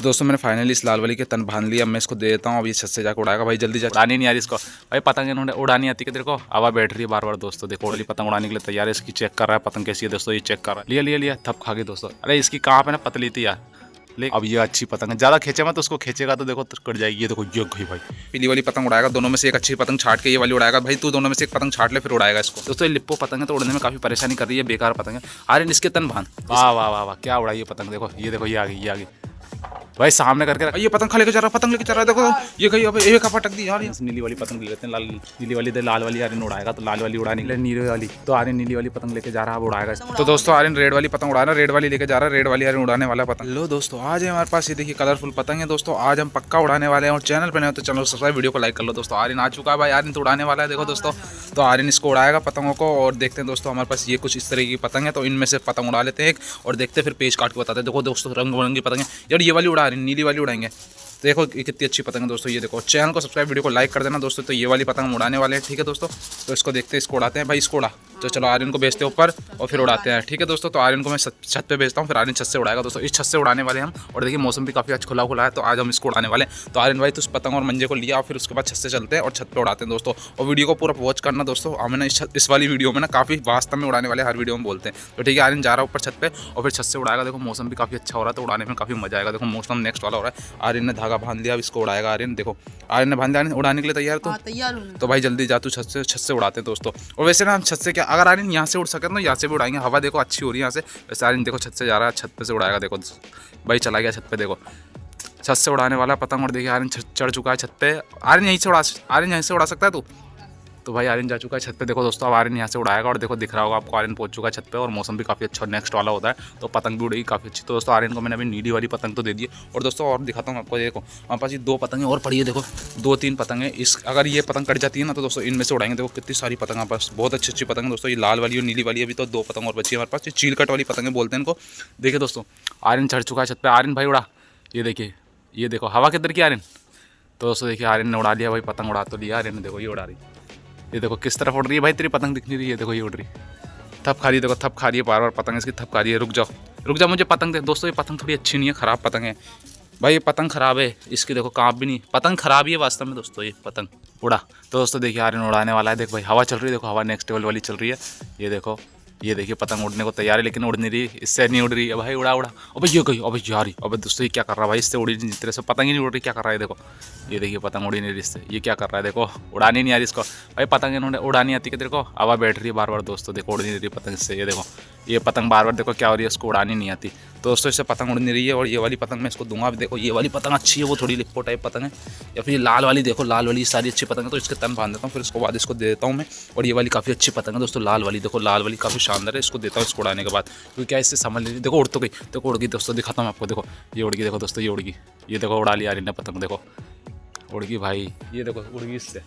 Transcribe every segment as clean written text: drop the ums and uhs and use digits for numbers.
दोस्तों मैंने फाइनली इस लाल वाली के तन बांध लिया। मैं इसको दे देता हूँ, अब ये छत से जाकर उड़ाएगा। भाई जल्दी जा, उड़ानी नहीं आ रही इसको। भाई पतंग इन्होंने उड़ानी आती है, तेरे को हवा बैठ रही है बार बार। दोस्तों देखो वाली पतंग उड़ाने के लिए तैयार है। इसकी चेक कर रहा है पतंग कैसी है दोस्तों, ये चेक कर रहा है। लिया लिया लिया, थप खा गई दोस्तों। अरे इसकी कहाँ पे ना पतली थी यार। लेकिन अब ये अच्छी पतंग है, ज़्यादा खींचे मत उसको, खींचेगा तो देखो कट जाएगी। ये देखो ये गई भाई। पीली वाली पतंग उड़ाएगा, दोनों में से एक अच्छी पतंग छाट के ये वाली उड़ाएगा। भाई तू दोनों में से एक पतंग छाट ले फिर उड़ाएगा इसको। दोस्तों ये लिप्पो पतंग है तो उड़ने में काफ़ी परेशानी कर रही है, बेकार पतंग है। आर्यन इसके तन बांध। वाह वाह वाह वाह, क्या उड़ाई है पतंग। देखो ये देखो ये आ गई, ये आ गई भाई सामने करके। ये पतंग खा लेके जा रहा है, पतंग लेके जा रहा है। देखो ये गई, अब एक का पटक दी यार। नीली वाली पतंग ले लेते हैं, लाल नीली वाली दे, लाल वाली आर्यन उड़ाएगा तो लाल वाली उड़ाने के लिए नीली वाली, तो आर्यन नीली वाली पतंग लेके जा रहा है, वो उड़ाएगा। तो दोस्तों आर्यन रेड वाली पतंग उड़ा रहा है, रेड वाली लेके जा रहा है, रेड वाली आर्यन उड़ाने वाला पतंग। लो दोस्तों आज है हमारे पास ये देखिए कलरफुल पतंग है दोस्तों, आज हम पक्का उड़ाने वाले हैं। और चैनल पर नहीं हो तो चैनल सब्सक्राइब, वीडियो को लाइक कर लो दोस्तों। आर्यन आ चुका है भाई, आर्यन तो उड़ाने वाला है। देखो दोस्तों तो आर्यन इसको उड़ाएगा पतंगों को। और देखते हैं दोस्तों हमारे पास ये कुछ इस तरह की पतंग है, तो इनमें से पतंग उड़ा लेते हैं एक, और देखते हैं फिर पेज काट के बताते हैं। देखो दोस्तों रंग बिरंगी पतंग है यार, ये वाली उड़ा रही, नीली वाली उड़ाएंगे। देखो कितनी अच्छी पतंग है दोस्तों, ये देखो। चैनल को सब्सक्राइब, वीडियो को लाइक कर देना दोस्तों। तो ये वाली पतंग उड़ाने वाले हैं, ठीक है दोस्तों। तो इसको देखते हैं, इसको उड़ाते हैं भाई, इसको उड़ा। तो चलो आर्यन को भेजते हैं ऊपर और फिर उड़ाते हैं, ठीक है दोस्तों। तो आर्यन को मैं छत पे भेजता हूँ, फिर आर्यन छत से उड़ाएगा दोस्तों। इस छत से उड़ाने वाले हम। और देखिए मौसम भी काफ़ी अच्छा खुला खुला है, तो आज हम इसको उड़ाने वाले हैं। तो आर्यन भाई तो उस पतंग और मंजे को लिया और फिर उसके बाद छत से चलते हैं और छत पे उड़ाते हैं दोस्तों। और वीडियो को पूरा वॉच करना दोस्तों। हमने इस वाली वीडियो में ना काफ़ी वास्तव में उड़ाने वाले हर वीडियो में बोलते हैं। तो ठीक है आर्यन जा रहा है ऊपर छत पे और फिर छत से उड़ाएगा। देखो मौसम भी काफ़ी अच्छा हो रहा है, तो उड़ाने में काफ़ी मजा आएगा। देखो मौसम नेक्स्ट वाला हो रहा है। आर्यन ने धागा बांध लिया, अब इसको उड़ाएगा आर्यन। देखो आर्यन ने बांध लिया, उड़ाने के लिए तैयार। तो तैयार हूं। तो भाई जल्दी जा तू, छत से उड़ाते हैं दोस्तों। और वैसे ना हम छत से क्या, अगर आर्यन यहाँ से उड़ सके तो यहाँ से भी उड़ाएंगे। हवा देखो अच्छी हो रही है यहाँ से। वैसे आर्यन देखो छत से जा रहा है, छत पे से उड़ाएगा। देखो भाई चला गया छत पे, देखो छत से उड़ाने वाला पतंग। और देखिए आर्यन चढ़ चुका है छत पे। आर्यन यहीं से उड़ा सकता है तू। तो भाई आर्यन जा चुका है छत पे। देखो दोस्तों अब आर्यन यहाँ से उड़ाएगा और देखो दिख रहा होगा आपको, आर्यन पहुंच चुका है छत पे। और मौसम भी काफ़ी अच्छा नेक्स्ट वाला होता है, तो पतंग भी उड़ेगी काफ़ी अच्छी। तो दोस्तों आर्यन को मैंने अभी नीली वाली पतंग तो दे दी है। और दोस्तों और दिखाता हूँ आपको, देखो हमारे पास ये दो पतंगें और पड़ी है। देखो 2-3 पतंगें, इस अगर ये पतंग कट जाती है ना तो दोस्तों इनमें से उड़ाएंगे। देखो कितनी सारी पतंग हमारे पास, बहुत अच्छी पतंग है दोस्तों। ये लाल वाली और नीली वाली, अभी तो 2 पतंग और बची है हमारे पास। ये चीलकट वाली पतंगें बोलते हैं इनको। देखिए दोस्तों आर्यन चढ़ चुका है छत पर। आर्यन भाई उड़ा, ये देखिए, ये देखो हवा किधर की आर्यन। तो दोस्तों देखिए आर्यन ने उड़ा लिया भाई, पतंग उड़ा तो लिया आर्यन ने। देखो ये उड़ा रही, ये देखो किस तरफ उड़ रही है भाई, तेरी पतंग दिख नहीं रही है। देखो ये उड़ रही, थप खा रही है। देखो थप खा रही है, बार बार पतंग इसकी थप खा रही है। रुक जाओ मुझे पतंग दे। दोस्तों ये पतंग थोड़ी अच्छी नहीं है, ख़राब पतंग है भाई। ये पतंग ख़राब है, इसकी देखो काँप भी नहीं, पतंग ख़राब ही है वास्तव में दोस्तों। ये पतंग उड़ा। तो दोस्तों देखिए आर्यन उड़ाने वाला है। देख भाई हवा चल रही है, देखो हवा नेक्स्ट लेवल वाली चल रही है। ये देखो, ये देखिए पतंग उड़ने को तैयार है, लेकिन उड़ नहीं रही, इससे नहीं उड़ रही है भाई। उड़ा। अबे ये गई, अबे यार, अबे दोस्तों ये क्या कर रहा है भाई, इससे उड़ी नहीं, तरह से पतंग ही नहीं उड़ रही, क्या कर रहा है। देखो ये देखिए पतंग उड़ी नहीं रही इससे, ये क्या कर रहा है। देखो उड़ानी नहीं आ रही इसको भाई, पतंग इन्होंने उड़ानी आती है तेरे को, हवा बैठ रही है बार बार दोस्तों। देखो उड़ नहीं रही पतंग इससे। ये देखो ये पतंग बार बार देखो क्या हो रही है, उसको उड़ानी नहीं आती। तो दोस्तों इससे पतंग उड़ नहीं रही है। और ये वाली पतंग मैं इसको दूंगा। अब देखो ये वाली पतंग अच्छी है, वो थोड़ी लिप्पो टाइप पतंग है। या फिर ये लाल वाली, देखो लाल वाली सारी अच्छी पतंग है, तो इसके तन बांध देता हूँ, फिर उसके बाद इसको दे देता हूँ मैं। और ये वाली काफ़ी अच्छी पतंग है दोस्तों, लाल वाली। देखो लाल वाली काफ़ी शानदार है, इसको देता हूँ इसको उड़ाने के बाद, क्योंकि क्या इससे समझ लीजिए। देखो उड़ तो गई, देखो उड़ गई दोस्तों, दिखाता हूँ आपको। देखो ये उड़ गई, देखो दोस्तों ये उड़ गई, ये देखो उड़ा लिया आर्यन ने पतंग। देखो उड़ गई भाई, ये देखो उड़ गई इससे।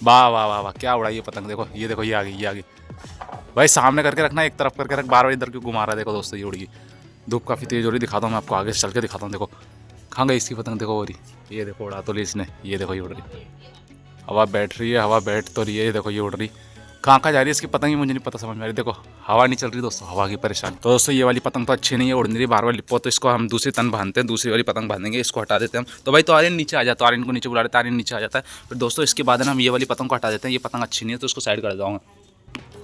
वाह वाह वाह वाह, क्या उड़ाई है पतंग। देखो ये देखो ये आ गई, ये आ गई भाई। सामने करके रखना, एक तरफ करके रख, बार बार इधर क्यों घुमा रहा है। देखो दोस्तों ये उड़ गई। धूप काफ़ी तेज़ हो रही, दिखाता हूँ मैं आपको, आगे चल के दिखाता हूँ। देखो कहाँ गई इसकी पतंग, देखो हो रही, ये देखो उड़ा तो ली इसने। ये देखो ये उड़ रही, हवा बैठ रही है, हवा बैठ तो रही है। ये देखो ये उड़ रही, कहाँ जा रही है इसकी पतंग ही मुझे नहीं पता समझ में आ रही। देखो हवा नहीं चल रही दोस्तों, हवा की परेशानी। तो दोस्तों ये वाली पतंग तो अच्छी नहीं है, उड़ नहीं रही, बार बार लिपो। तो इसको हम दूसरी तन बांधते हैं, दूसरी वाली पतंग बांधेंगे, इसको हटा देते हैं हम। तो भाई तो आर्यन नीचे आ जाता है, आर्यन को नीचे बुला लेते हैं, आर्यन नीचे आ जाता है। फिर दोस्तों इसके बाद हम ये वाली पतंग को हटा देते हैं। ये पतंग अच्छी नहीं है तो उसको साइड कर जाऊँगा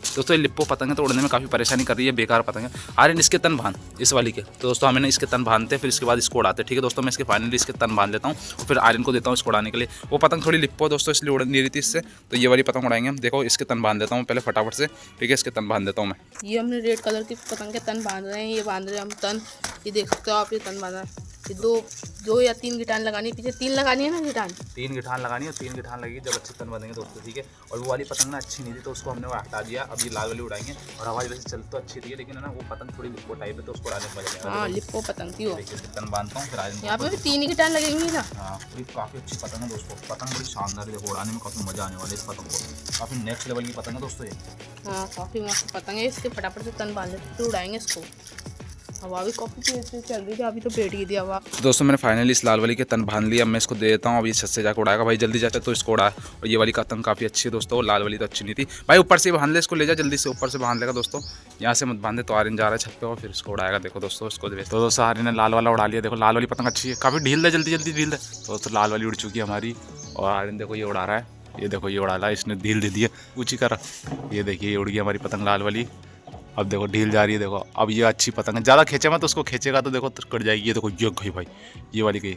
दोस्तों। ये लिप्पो पतंग है तो उड़ने में काफ़ी परेशानी कर रही है, बेकार पतंग है। आर्यन इसके तन बांध, इस वाली के। तो दोस्तों हमें इसके तन बांधते हैं, फिर इसके बाद इसको उड़ाते हैं, ठीक है दोस्तों। मैं इसके फाइनली इसके तन बांध लेता हूँ और फिर आर्यन को देता हूँ इसको उड़ाने के लिए। वो पतंग थोड़ी लिप्पो दोस्तों, इसलिए उड़ नहीं रही थी इससे। तो ये वाली पतंग उड़ाएंगे हम। देखो इसके तन बांध देता हूँ पहले फटाफट से, ठीक है। इसके तन बांध देता हूँ मैं। ये हमने रेड कलर की पतंग के तन बांध रहे हैं, ये बांध रहे हैं हम तन। ये देख सकते हो आप, ये तन बांधा है। ये दो या 3 गिटान लगानी है, पीछे 3 लगानी है ना गिटान, 3 गिठान लगानी है, 3 गिठान लगेगी जब अच्छे तन बनेंगे दोस्तों, ठीक है। और वो वाली पतंग ना अच्छी नहीं थी तो उसको हमने हटा दिया। अब ये लाल वाली उड़ाएंगे। और हवाई वैसे चल तो अच्छी थी, लेकिन है ना वो पतंग थोड़ी लिप्पो टाइप है, तो उसको उड़ाने में मजा। हाँ लिप्पो पतंग थी वो। तन बांधता हूँ, फिर यहाँ पे भी 3 गिटान लगेंगी ना। हाँ ये काफ़ी अच्छी पतंग है दोस्तों, पतंग बड़ी शानदार है। देखो उड़ाने में काफ़ी मजा आने वाला है इस पतंग को, काफ़ी नेक्स्ट लेवल की पतंग है दोस्तों ये। हाँ काफ़ी मस्त पतंग है, इसके फटाफट से तन बांध लेते फिर उड़ाएंगे इसको। हवा भी काफ़ी तेज से चल रही थी, अभी तो बैठ गई थी हवा। तो दोस्तों मैंने फाइनली इस लाल वाली के तन बांध लिया। अब मैं इसको दे देता हूँ, अब ये छत से जाकर उड़ाएगा भाई, जल्दी जाता तो इसको उड़ाए। और ये वाली का तन काफ़ी अच्छी है दोस्तों, लाल वाली तो अच्छी नहीं थी भाई। ऊपर से बांध ले इसको, ले जा जल्दी से, ऊपर से बांध लेगा दोस्तों, यहाँ से मत बांधे। तो आर्यन जा रहा है छत पे और फिर इसको उड़ाएगा। देखो दोस्तों इसको दे। तो दोस्तों आर्यन ने लाल वाला उड़ा लिया। देखो लाल वाली पतंग अच्छी है, काफ़ी ढील दे, जल्दी जल्दी ढील दे। तो दोस्तों लाल वाली उड़ चुकी है हमारी और आर्यन देखो ये उड़ा रहा है। ये देखो ये उड़ा रहा है, इसने ढील दे दी है ऊँची कर। ये देखिए ये उड़ गई हमारी पतंग लाल वाली। अब देखो ढील जा रही है। देखो अब ये अच्छी पतंग है, ज़्यादा खींचे मत, तो उसको खींचेगा तो देखो कट जाएगी। ये देखो ये गई भाई, ये वाली गई।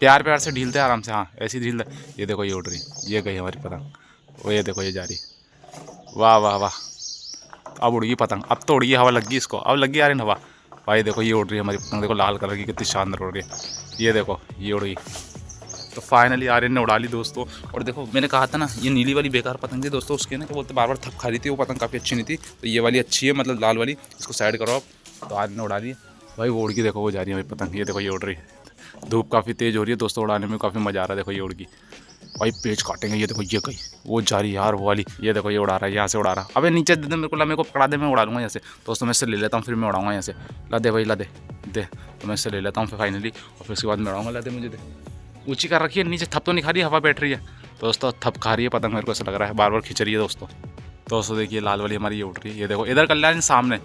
प्यार प्यार से ढीलते आराम से, हाँ ऐसी ढील। ये देखो ये उड़ रही, ये गई हमारी पतंग। वो ये देखो ये जा रही। वाह वाह वाह, अब उड़ गई पतंग, अब तो उड़ गई, हवा लग गई इसको, अब लग गई यार हवा भाई। देखो ये उड़ रही है हमारी पतंग, देखो लाल कलर की कितनी शानदार उड़ रही है। ये देखो ये उड़ गई। तो फाइनली आर्यन ने उड़ा ली दोस्तों। और देखो मैंने कहा था ना ये नीली वाली बेकार पतंग थी दोस्तों, उसके ना क्या बोलते बार बार थप खा रही थी, वो पतंग काफ़ी अच्छी नहीं थी। तो ये वाली अच्छी है, मतलब लाल वाली, इसको साइड करो आप। तो आर्यन ने उड़ा ली भाई, वो उड़ की देखो, वो जा रही है हमारी पतंग। ये देखो ये उड़ रही है, धूप काफ़ी तेज़ हो रही है दोस्तों, उड़ाने में काफ़ी मज़ा आ रहा है। देखो ये उड़ गई भाई, पेज काटेंगे। ये देखो ये गई, वो जा रही है यार वो वाली। ये देखो ये उड़ा रहा है, यहाँ से उड़ा रहा है। अबे नीचे दे दे मेरे को पकड़ा दे, मैं उड़ा लूँगा यहाँ से दोस्तों। मैं इससे ले लेता हूँ, फिर मैं उड़ाऊँगा यहाँ से। ला दे भाई ला दे दे। तो मैं इससे ले लेता हूँ फिर फाइनली, और फिर उसके बाद मैं उड़ाऊँगा। ला दे मुझे दे। ऊँची कर रखी है, नीचे थप तो नहीं खा रही है, हवा बैठ रही है दोस्तों, थप खा रही है पतंग, मेरे को ऐसा लग रहा है, बार बार खिंच रही है दोस्तों। दोस्तों देखिए लाल वाली हमारी ये उड़ रही है। ये देखो इधर कल्याण सामने,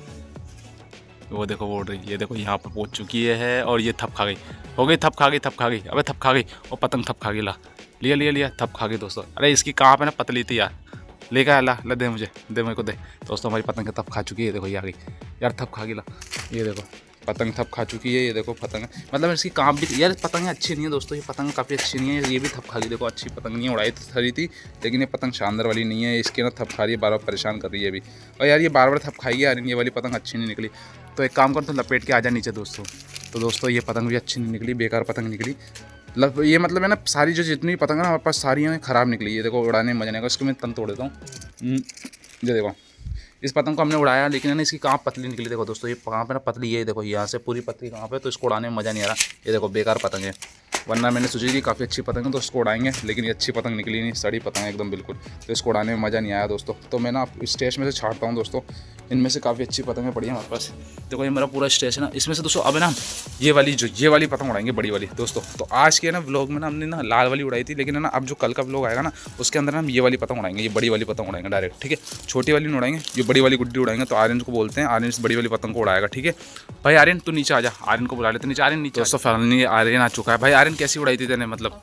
वो देखो वो उड़ रही है। ये देखो यहाँ पर पहुँच चुकी है और ये थप खा गई, हो गई थप खा गई, थप खा गई। अबे थप खा गई, और पतंग थप खा गई। ला लिया लिया लिया, थप खा गई दोस्तों। अरे इसकी कहाँ पे ना पतली थी यार, लेकर आ ला ला दे मुझे, दे मेरे को दे दोस्तों। हमारी पतंग थप खा चुकी है, देखो ये आ गई यार, थप खा गई। ला ये देखो पतंग थप खा चुकी है। ये देखो पतंग, मतलब इसकी काम भी यार, पतंग अच्छी नहीं है दोस्तों, ये पतंग काफ़ी अच्छी नहीं है। ये भी थप खा गई, देखो अच्छी पतंग नहीं है, उड़ाई तो खरी थी लेकिन ये पतंग शानदार वाली नहीं है। इसके ना थप खा रही है, बार बार परेशान कर रही है अभी। और यार ये बार बार थप खाई यार, ये वाली पतंग अच्छी नहीं निकली। तो एक काम कर, तो लपेट के आ जा नीचे दोस्तों। तो दोस्तों ये पतंग भी अच्छी नहीं निकली, बेकार पतंग निकली। ये मतलब है ना सारी जो जितनी पतंग है ना हमारे पास सारी हैं ख़राब निकली। ये देखो उड़ाने में मजा नहीं आएगा, इसको मैं तन तोड़ देता हूँ। ये देखो इस पतंग को हमने उड़ाया, लेकिन है ना इसकी कहाँ पतली निकली। देखो दोस्तों ये कहाँ पे ना पतली, ये देखो यहाँ से पूरी पतली कहाँ पे, तो इसको उड़ाने में मज़ा नहीं आ रहा। ये देखो बेकार पतंग है, वरना मैंने सोची थी काफ़ी अच्छी पतंग है तो इसको उड़ाएंगे, लेकिन ये अच्छी पतंग निकली नहीं, सड़ी पतंग है एकदम बिल्कुल। तो इसको उड़ाने में मज़ा नहीं आया दोस्तों। तो मैं ना स्टेज में से छाड़ता हूँ दोस्तों, इनमें से काफ़ी अच्छी पतंगें पड़ी हैं हमारे पास। देखो ये मेरा पूरा स्टेज है ना, इसमें से दोस्तों अब ना ये वाली पतंग उड़ाएंगे, बड़ी वाली दोस्तों। तो आज के ना व्लॉग में ना हमने ना लाल वाली उड़ाई थी, लेकिन है ना अब जो कल का व्लॉग आएगा ना उसके अंदर हम ये वाली पतंग उड़ाएंगे, ये बड़ी वाली पतंग उड़ाएंगे डायरेक्ट, ठीक है। छोटी वाली नहीं उड़ाएंगे, ये बड़ी वाली गुड्डी उड़ाएंगे। तो आर्यन को बोलते हैं, आर्यन इस बड़ी वाली पतंग को उड़ाएगा, ठीक है भाई। आर्यन तू नीचे आ जा, आर्यन को बुला लेते नीचे। आर्यन नीचे। दोस्तों फाइनली आर्यन आ चुका है भाई। आर्यन कैसी उड़ाई थी तेने, मतलब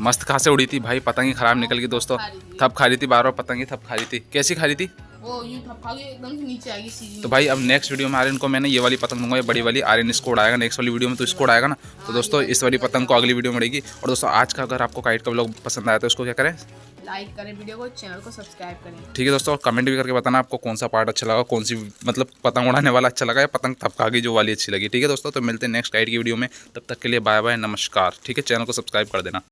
मस्त कहाँ से उड़ी थी भाई, पतंग ही खराब निकल गई दोस्तों, थप खा रही थी, बार बार पतंग ही थप खा रही थी। कैसी खा रही थी वो यूं थप खा के एकदम से नीचे आएगी सीधी। तो भाई अब नेक्स्ट वीडियो में आर्यन को मैंने ये वाली पतंग दूंगा, ये बड़ी वाली। आर्यन इसको उड़ाएगा नेक्स्ट वाली वीडियो में, तो इसको उड़ाएगा ना। तो दोस्तों इस वाली पतंग को अगली वीडियो में उड़ेगी। और दोस्तों आज का अगर आपको काइट का व्लॉग पसंद आया तो इसको क्या करें, लाइक करें वीडियो को, चैनल को सब्सक्राइब करें, ठीक है दोस्तों। कमेंट भी करके बताना आपको कौन सा पार्ट अच्छा लगा, कौन सी मतलब पतंग उड़ाने वाला अच्छा लगा, या पतंग थपका गई जो वाली अच्छी लगी, ठीक है दोस्तों। तो मिलते हैं नेक्स्ट काइट की वीडियो में, तब तक के लिए बाय बाय नमस्कार, ठीक है। चैनल को सब्सक्राइब कर देना।